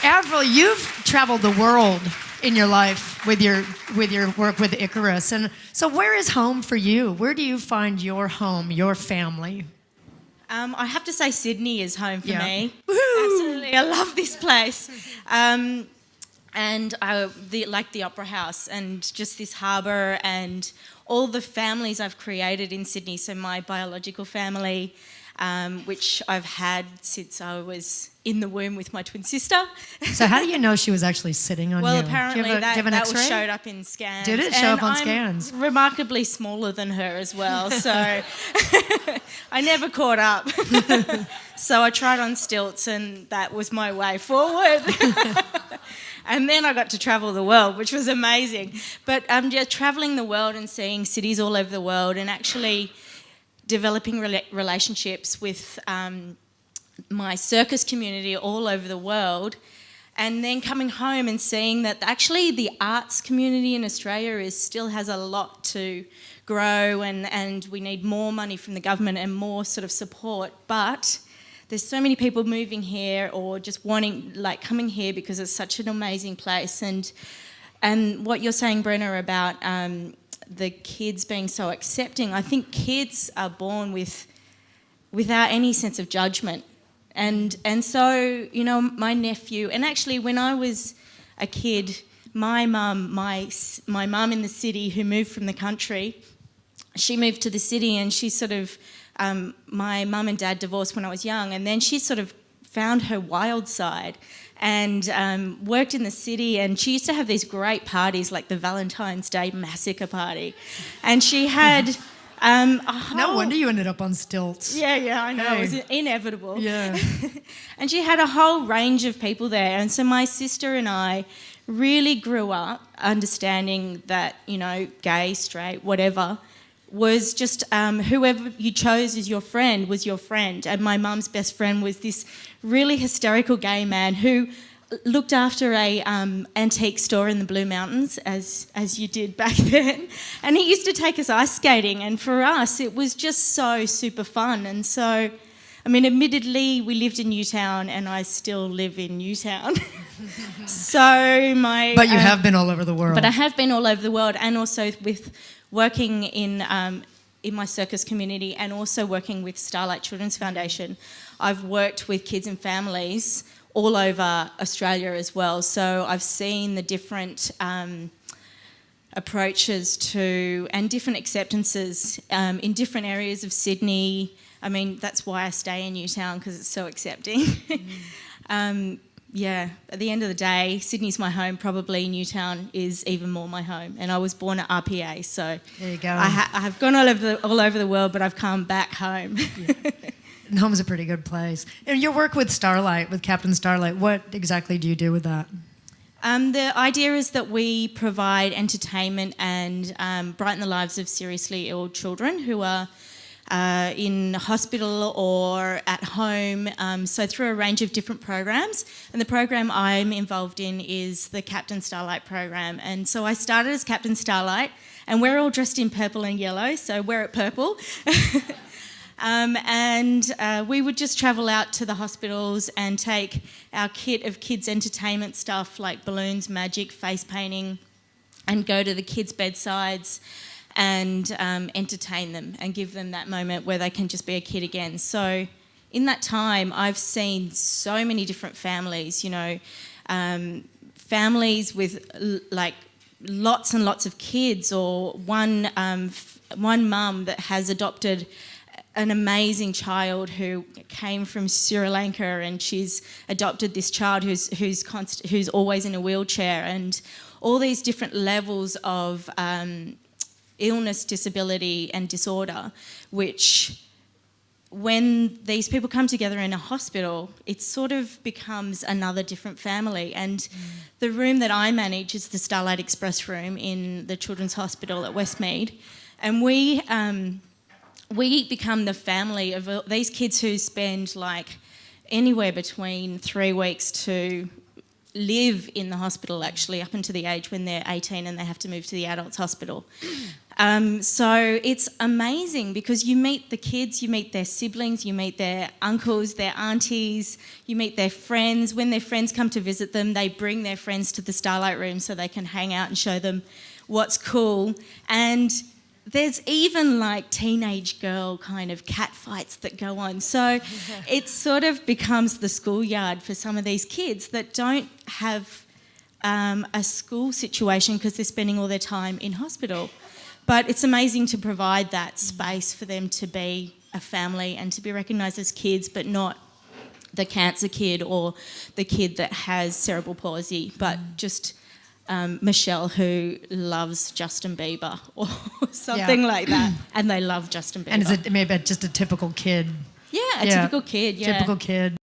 Averil, you've traveled the world in your life with your work with Icarus, and so where is home for you? Where do you find your home, your family? I have to say Sydney is home for me. Woo-hoo! Absolutely, I love this place. And I like the Opera House and just this harbour and all the families I've created in Sydney. So my biological family, which I've had since I was in the womb with my twin sister. So how do you know she was actually sitting on you? Well, apparently do you have an that X-ray? showed up in scans. Did it show up on I'm scans? Remarkably smaller than her as well, so I never caught up. So I tried on stilts and that was my way forward. And then I got to travel the world, which was amazing. But just travelling the world and seeing cities all over the world and actually developing relationships with my circus community all over the world, and then coming home and seeing that actually the arts community in Australia still has a lot to grow, and we need more money from the government and more sort of support. But there's so many people moving here or just coming here because it's such an amazing place. And what you're saying, Brenna, about the kids being so accepting, I think kids are born without any sense of judgment. And so, you know, my nephew, and actually when I was a kid, my mum in the city who moved from the country, she moved to the city and she sort of, my mum and dad divorced when I was young, and then she sort of found her wild side and worked in the city, and she used to have these great parties like the Valentine's Day Massacre Party, and she had... no wonder you ended up on stilts. Yeah, I know. Hey. It was inevitable. Yeah. And she had a whole range of people there. And so my sister and I really grew up understanding that, you know, gay, straight, whatever, was just whoever you chose as your friend was your friend. And my mum's best friend was this really hysterical gay man who looked after a antique store in the Blue Mountains, as you did back then, and he used to take us ice skating, and for us it was just so super fun. And so, I mean, admittedly we lived in Newtown and I still live in Newtown. But you have been all over the world. But I have been all over the world, and also with working in my circus community and also working with Starlight Children's Foundation. I've worked with kids and families all over Australia as well. So I've seen the different approaches to and different acceptances in different areas of Sydney. I mean, that's why I stay in Newtown, because it's so accepting. Yeah, at the end of the day, Sydney's my home. Probably Newtown is even more my home. And I was born at RPA, so there you go. I have gone all over the world, but I've come back home. Yeah. And home's a pretty good place. And your work with Starlight, with Captain Starlight, what exactly do you do with that? The idea is that we provide entertainment and brighten the lives of seriously ill children who are in hospital or at home, so through a range of different programs. And the program I'm involved in is the Captain Starlight program. And so I started as Captain Starlight, and we're all dressed in purple and yellow, so wear it purple. We would just travel out to the hospitals and take our kit of kids' entertainment stuff like balloons, magic, face painting, and go to the kids' bedsides and entertain them and give them that moment where they can just be a kid again. So in that time, I've seen so many different families, you know, families with like lots and lots of kids, or one mum that has adopted an amazing child who came from Sri Lanka, and she's adopted this child who's always in a wheelchair, and all these different levels of illness, disability and disorder, which when these people come together in a hospital, it sort of becomes another different family. And the room that I manage is the Starlight Express room in the Children's Hospital at Westmead, and we become the family of these kids who spend like anywhere between 3 weeks to live in the hospital actually up until the age when they're 18 and they have to move to the adults hospital. So it's amazing because you meet the kids, you meet their siblings, you meet their uncles, their aunties, you meet their friends. When their friends come to visit them, they bring their friends to the Starlight Room so they can hang out and show them what's cool. And there's even like teenage girl kind of cat fights that go on. So it sort of becomes the schoolyard for some of these kids that don't have a school situation because they're spending all their time in hospital. But it's amazing to provide that space for them to be a family and to be recognised as kids, but not the cancer kid or the kid that has cerebral palsy, but just Michelle who loves Justin Bieber or something like that, and they love Justin Bieber. And is it maybe just a typical kid? Yeah, a typical kid, yeah. Typical kid.